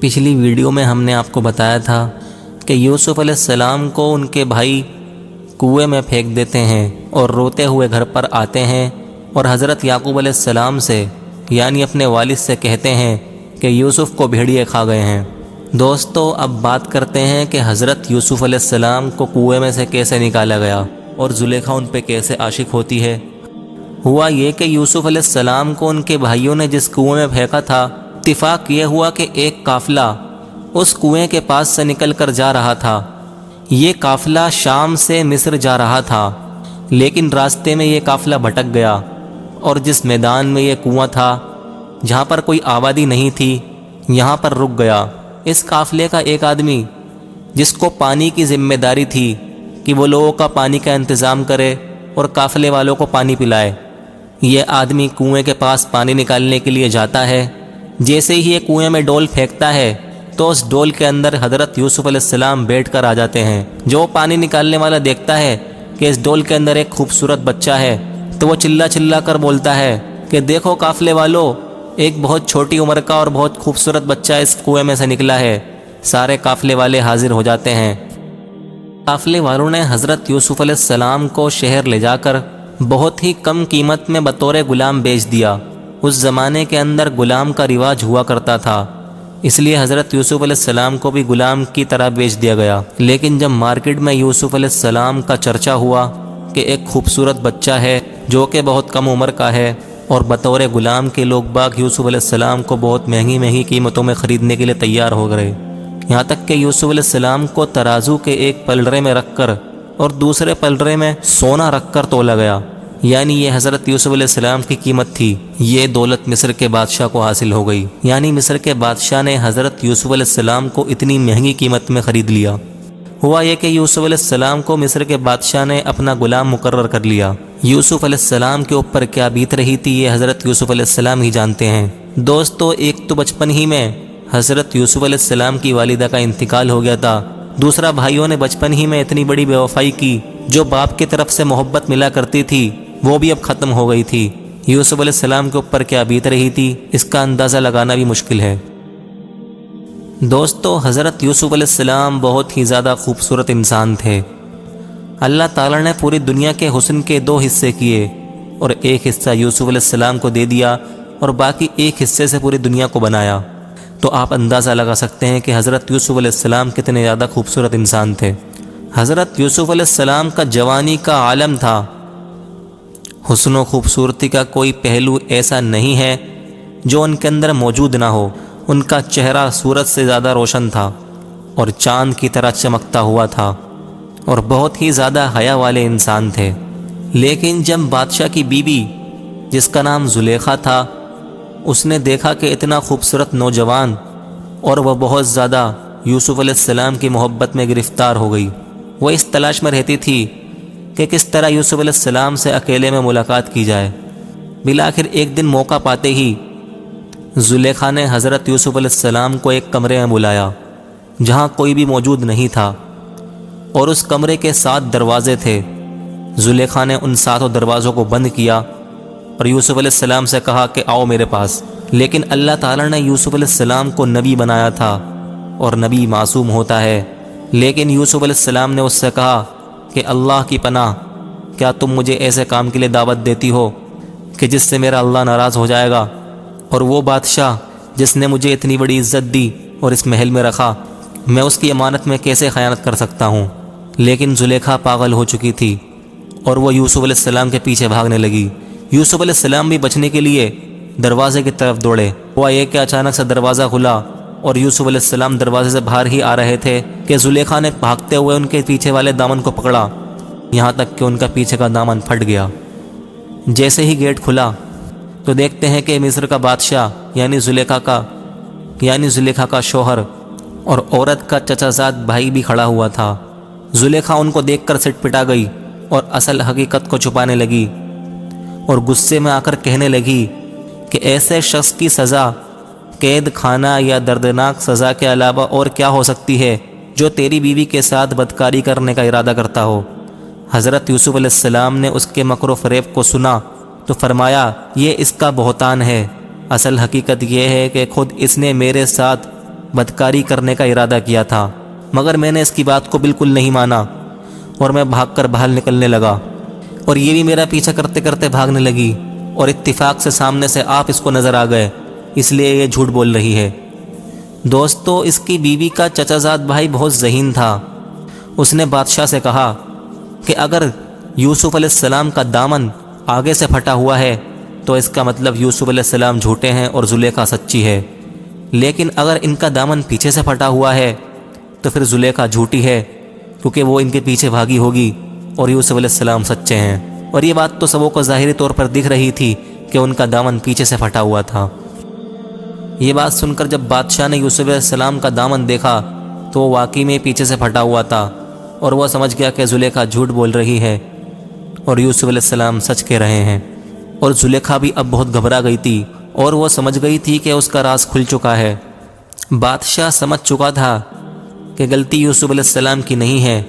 پچھلی ویڈیو میں ہم نے آپ کو بتایا تھا کہ یوسف علیہ السلام کو ان کے بھائی کنویں میں پھینک دیتے ہیں اور روتے ہوئے گھر پر آتے ہیں اور حضرت یعقوب علیہ السلام سے یعنی اپنے والد سے کہتے ہیں کہ یوسف کو بھیڑیے کھا گئے ہیں۔ دوستو اب بات کرتے ہیں کہ حضرت یوسف علیہ السلام کو کنویں میں سے کیسے نکالا گیا اور زلیخا ان پہ کیسے عاشق ہوتی ہے۔ ہوا یہ کہ یوسف علیہ السلام کو ان کے بھائیوں نے جس کنویں میں پھینکا تھا، اتفاق یہ ہوا کہ ایک قافلہ اس کنویں کے پاس سے نکل کر جا رہا تھا۔ یہ قافلہ شام سے مصر جا رہا تھا، لیکن راستے میں یہ قافلہ بھٹک گیا اور جس میدان میں یہ کنواں تھا جہاں پر کوئی آبادی نہیں تھی، یہاں پر رک گیا۔ اس قافلے کا ایک آدمی جس کو پانی کی ذمہ داری تھی کہ وہ لوگوں کا پانی کا انتظام کرے اور قافلے والوں کو پانی پلائے، یہ آدمی کنویں کے پاس پانی نکالنے کے لیے جاتا ہے۔ جیسے ہی یہ کنویں میں ڈول پھینکتا ہے تو اس ڈول کے اندر حضرت یوسف علیہ السلام بیٹھ کر آ جاتے ہیں۔ جو پانی نکالنے والا دیکھتا ہے کہ اس ڈول کے اندر ایک خوبصورت بچہ ہے تو وہ چلا چلا کر بولتا ہے کہ دیکھو قافلے والو، ایک بہت چھوٹی عمر کا اور بہت خوبصورت بچہ اس کنویں میں سے نکلا ہے۔ سارے قافلے والے حاضر ہو جاتے ہیں۔ قافلے والوں نے حضرت یوسف علیہ السلام کو شہر لے جا کر بہت ہی کم قیمت میں بطور غلام بیچ دیا۔ اس زمانے کے اندر غلام کا رواج ہوا کرتا تھا، اس لیے حضرت یوسف علیہ السلام کو بھی غلام کی طرح بیچ دیا گیا۔ لیکن جب مارکیٹ میں یوسف علیہ السلام کا چرچا ہوا کہ ایک خوبصورت بچہ ہے جو کہ بہت کم عمر کا ہے اور بطور غلام کے لوگ باغ یوسف علیہ السلام کو بہت مہنگی قیمتوں میں خریدنے کے لیے تیار ہو گئے، یہاں تک کہ یوسف علیہ السلام کو ترازو کے ایک پلڑے میں رکھ کر اور دوسرے پلڑے میں سونا رکھ کر تولا گیا، یعنی یہ حضرت یوسف علیہ السلام کی قیمت تھی۔ یہ دولت مصر کے بادشاہ کو حاصل ہو گئی، یعنی مصر کے بادشاہ نے حضرت یوسف علیہ السلام کو اتنی مہنگی قیمت میں خرید لیا۔ ہوا یہ کہ یوسف علیہ السلام کو مصر کے بادشاہ نے اپنا غلام مقرر کر لیا۔ یوسف علیہ السلام کے اوپر کیا بیت رہی تھی یہ حضرت یوسف علیہ السلام ہی جانتے ہیں۔ دوستو ایک تو بچپن ہی میں حضرت یوسف علیہ السلام کی والدہ کا انتقال ہو گیا تھا، دوسرا بھائیوں نے بچپن ہی میں اتنی بڑی بے وفائی کی، جو باپ کی طرف سے محبت ملا کرتی تھی وہ بھی اب ختم ہو گئی تھی۔ یوسف علیہ السلام کے اوپر کیا بیت رہی تھی اس کا اندازہ لگانا بھی مشکل ہے۔ دوستو حضرت یوسف علیہ السلام بہت ہی زیادہ خوبصورت انسان تھے۔ اللہ تعالیٰ نے پوری دنیا کے حسن کے 2 حصے کیے اور ایک حصہ یوسف علیہ السلام کو دے دیا اور باقی ایک حصے سے پوری دنیا کو بنایا۔ تو آپ اندازہ لگا سکتے ہیں کہ حضرت یوسف علیہ السلام کتنے زیادہ خوبصورت انسان تھے۔ حضرت یوسف علیہ السلام کا جوانی کا عالم تھا۔ حسن و خوبصورتی کا کوئی پہلو ایسا نہیں ہے جو ان کے اندر موجود نہ ہو۔ ان کا چہرہ سورج سے زیادہ روشن تھا اور چاند کی طرح چمکتا ہوا تھا اور بہت ہی زیادہ حیا والے انسان تھے۔ لیکن جب بادشاہ کی بیوی جس کا نام زلیخا تھا، اس نے دیکھا کہ اتنا خوبصورت نوجوان اور وہ بہت زیادہ یوسف علیہ السلام کی محبت میں گرفتار ہو گئی۔ وہ اس تلاش میں رہتی تھی کہ کس طرح یوسف علیہ السلام سے اکیلے میں ملاقات کی جائے۔ بالآخر ایک دن موقع پاتے ہی زلیخا نے حضرت یوسف علیہ السلام کو ایک کمرے میں بلایا جہاں کوئی بھی موجود نہیں تھا اور اس کمرے کے 7 دروازے تھے۔ زلیخا نے ان 7 دروازوں کو بند کیا اور یوسف علیہ السلام سے کہا کہ آؤ میرے پاس۔ لیکن اللہ تعالیٰ نے یوسف علیہ السلام کو نبی بنایا تھا اور نبی معصوم ہوتا ہے، لیکن یوسف علیہ السلام نے اس سے کہا کہ اللہ کی پناہ، کیا تم مجھے ایسے کام کے لیے دعوت دیتی ہو کہ جس سے میرا اللہ ناراض ہو جائے گا؟ اور وہ بادشاہ جس نے مجھے اتنی بڑی عزت دی اور اس محل میں رکھا، میں اس کی امانت میں کیسے خیانت کر سکتا ہوں؟ لیکن زلیخا پاگل ہو چکی تھی اور وہ یوسف علیہ السلام کے پیچھے بھاگنے لگی۔ یوسف علیہ السلام بھی بچنے کے لیے دروازے کی طرف دوڑے۔ ہوا یہ کہ اچانک سے دروازہ کھلا اور یوسف علیہ السلام دروازے سے باہر ہی آ رہے تھے کہ زلیخا نے بھاگتے ہوئے ان کے پیچھے والے دامن کو پکڑا، یہاں تک کہ ان کا پیچھے کا دامن پھٹ گیا۔ جیسے ہی گیٹ کھلا تو دیکھتے ہیں کہ مصر کا بادشاہ یعنی زلیخا کا شوہر اور عورت کا چچا زاد بھائی بھی کھڑا ہوا تھا۔ زلیخا ان کو دیکھ کر سٹ پٹا گئی اور اصل حقیقت کو چھپانے لگی اور غصے میں آ کر کہنے لگی کہ ایسے شخص کی سزا قید خانہ یا دردناک سزا کے علاوہ اور کیا ہو سکتی ہے جو تیری بیوی کے ساتھ بدکاری کرنے کا ارادہ کرتا ہو۔ حضرت یوسف علیہ السلام نے اس کے مکر و فریب کو سنا تو فرمایا یہ اس کا بہتان ہے، اصل حقیقت یہ ہے کہ خود اس نے میرے ساتھ بدکاری کرنے کا ارادہ کیا تھا، مگر میں نے اس کی بات کو بالکل نہیں مانا اور میں بھاگ کر باہر نکلنے لگا، اور یہ بھی میرا پیچھا کرتے کرتے بھاگنے لگی، اور اتفاق سے سامنے سے آپ اس کو نظر آ گئے، اس لیے یہ جھوٹ بول رہی ہے۔ دوستو، اس کی بیوی کا چچا زاد بھائی بہت ذہین تھا۔ اس نے بادشاہ سے کہا کہ اگر یوسف علیہ السلام کا دامن آگے سے پھٹا ہوا ہے تو اس کا مطلب یوسف علیہ السلام جھوٹے ہیں اور زلیخا سچی ہے، لیکن اگر ان کا دامن پیچھے سے پھٹا ہوا ہے تو پھر زلیخا جھوٹی ہے، کیونکہ وہ ان کے پیچھے بھاگی ہوگی اور یوسف علیہ السلام سچے ہیں۔ اور یہ بات تو سبوں کو ظاہری طور پر دکھ رہی تھی کہ ان کا دامن پیچھے سے پھٹا ہوا تھا۔ یہ بات سن کر جب بادشاہ نے یوسف علیہ السلام کا دامن دیکھا تو وہ واقعی میں پیچھے سے پھٹا ہوا تھا، اور وہ سمجھ گیا کہ زلیخا جھوٹ بول رہی ہے اور یوسف علیہ السلام سچ کہہ رہے ہیں۔ اور زلیخا بھی اب بہت گھبرا گئی تھی اور وہ سمجھ گئی تھی کہ اس کا راز کھل چکا ہے۔ بادشاہ سمجھ چکا تھا کہ غلطی یوسف علیہ السلام کی نہیں ہے،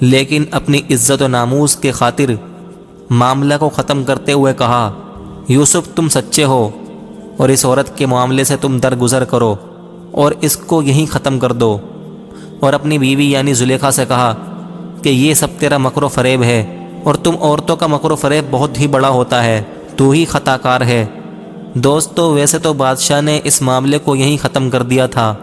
لیکن اپنی عزت و ناموس کے خاطر معاملہ کو ختم کرتے ہوئے کہا، یوسف تم سچے ہو اور اس عورت کے معاملے سے تم درگزر کرو اور اس کو یہیں ختم کر دو۔ اور اپنی بیوی یعنی زلیخا سے کہا کہ یہ سب تیرا مکر و فریب ہے، اور تم عورتوں کا مکر و فریب بہت ہی بڑا ہوتا ہے، تو ہی خطا کار ہے۔ دوستو، ویسے تو بادشاہ نے اس معاملے کو یہیں ختم کر دیا تھا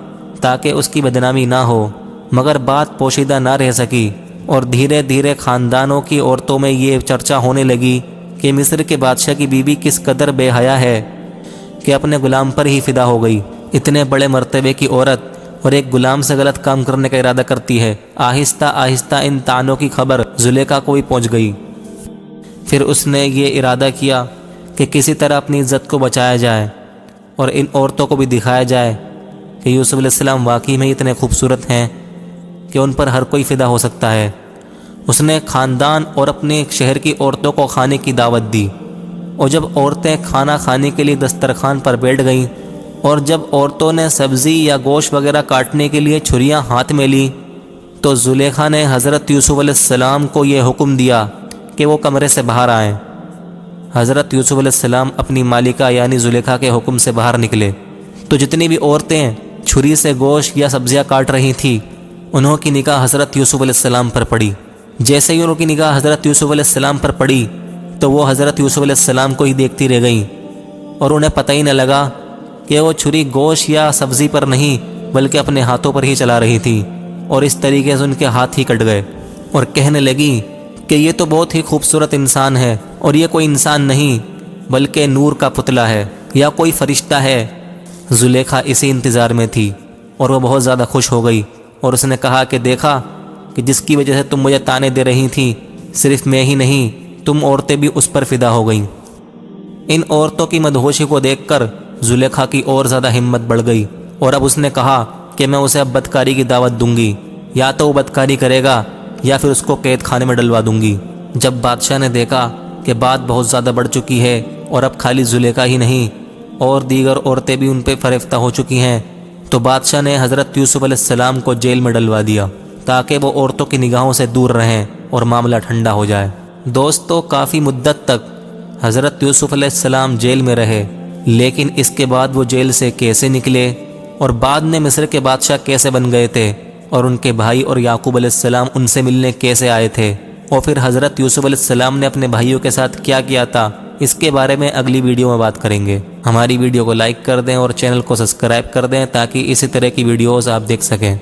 تاکہ اس کی بدنامی نہ ہو، مگر بات پوشیدہ نہ رہ سکی، اور دھیرے دھیرے خاندانوں کی عورتوں میں یہ چرچا ہونے لگی کہ مصر کے بادشاہ کی بیوی کس قدر بے حیا ہے کہ اپنے غلام پر ہی فدا ہو گئی۔ اتنے بڑے مرتبے کی عورت اور ایک غلام سے غلط کام کرنے کا ارادہ کرتی ہے۔ آہستہ آہستہ ان طعنوں کی خبر زلیخا کو بھی پہنچ گئی۔ پھر اس نے یہ ارادہ کیا کہ کسی طرح اپنی عزت کو بچایا جائے اور ان عورتوں کو بھی دکھایا جائے کہ یوسف علیہ السلام واقعی میں اتنے خوبصورت ہیں کہ ان پر ہر کوئی فدا ہو سکتا ہے۔ اس نے خاندان اور اپنے شہر کی عورتوں کو کھانے کی دعوت دی، اور جب عورتیں کھانا کھانے کے لیے دسترخوان پر بیٹھ گئیں اور جب عورتوں نے سبزی یا گوشت وغیرہ کاٹنے کے لیے چھریاں ہاتھ میں لیں تو زلیخا نے حضرت یوسف علیہ السلام کو یہ حکم دیا کہ وہ کمرے سے باہر آئیں۔ حضرت یوسف علیہ السلام اپنی مالکہ یعنی زلیخا کے حکم سے باہر نکلے تو جتنی بھی عورتیں چھری سے گوشت یا سبزیاں کاٹ رہی تھیں انہوں کی نگاہ حضرت یوسف علیہ السلام پر پڑی۔ جیسے ہی انہوں کی نگاہ حضرت یوسف علیہ السلام پر پڑی تو وہ حضرت یوسف علیہ السلام کو ہی دیکھتی رہ گئیں، اور انہیں پتہ ہی نہ لگا کہ وہ چھری گوشت یا سبزی پر نہیں بلکہ اپنے ہاتھوں پر ہی چلا رہی تھی، اور اس طریقے سے ان کے ہاتھ ہی کٹ گئے، اور کہنے لگی کہ یہ تو بہت ہی خوبصورت انسان ہے، اور یہ کوئی انسان نہیں بلکہ نور کا پتلا ہے یا کوئی فرشتہ ہے۔ زلیخا اسی انتظار میں تھی اور وہ بہت زیادہ خوش ہو گئی، اور اس نے کہا کہ دیکھا کہ جس کی وجہ سے تم مجھے تانے دے رہی تھی صرف میں ہی نہیں، تم عورتیں بھی اس پر فدا ہو گئیں۔ ان عورتوں کی مدہوشی کو دیکھ کر زلیخا کی اور زیادہ ہمت بڑھ گئی، اور اب اس نے کہا کہ میں اسے اب بدکاری کی دعوت دوں گی، یا تو وہ بدکاری کرے گا یا پھر اس کو قید خانے میں ڈلوا دوں گی۔ جب بادشاہ نے دیکھا کہ بات بہت زیادہ بڑھ چکی ہے اور اب خالی زلیخا ہی نہیں اور دیگر عورتیں بھی ان پہ فریفتہ ہو چکی ہیں، تو بادشاہ نے حضرت یوسف علیہ السلام کو جیل میں ڈلوا دیا تاکہ وہ عورتوں کی نگاہوں سے دور رہیں اور معاملہ ٹھنڈا ہو جائے۔ دوستو، کافی مدت تک حضرت یوسف علیہ السلام جیل میں رہے، لیکن اس کے بعد وہ جیل سے کیسے نکلے اور بعد میں مصر کے بادشاہ کیسے بن گئے تھے، اور ان کے بھائی اور یعقوب علیہ السلام ان سے ملنے کیسے آئے تھے، اور پھر حضرت یوسف علیہ السلام نے اپنے بھائیوں کے ساتھ کیا کیا تھا، اس کے بارے میں اگلی ویڈیو میں بات کریں گے۔ ہماری ویڈیو کو لائک کر دیں اور چینل کو سبسکرائب کر دیں تاکہ اسی طرح کی ویڈیوز آپ دیکھ سکیں۔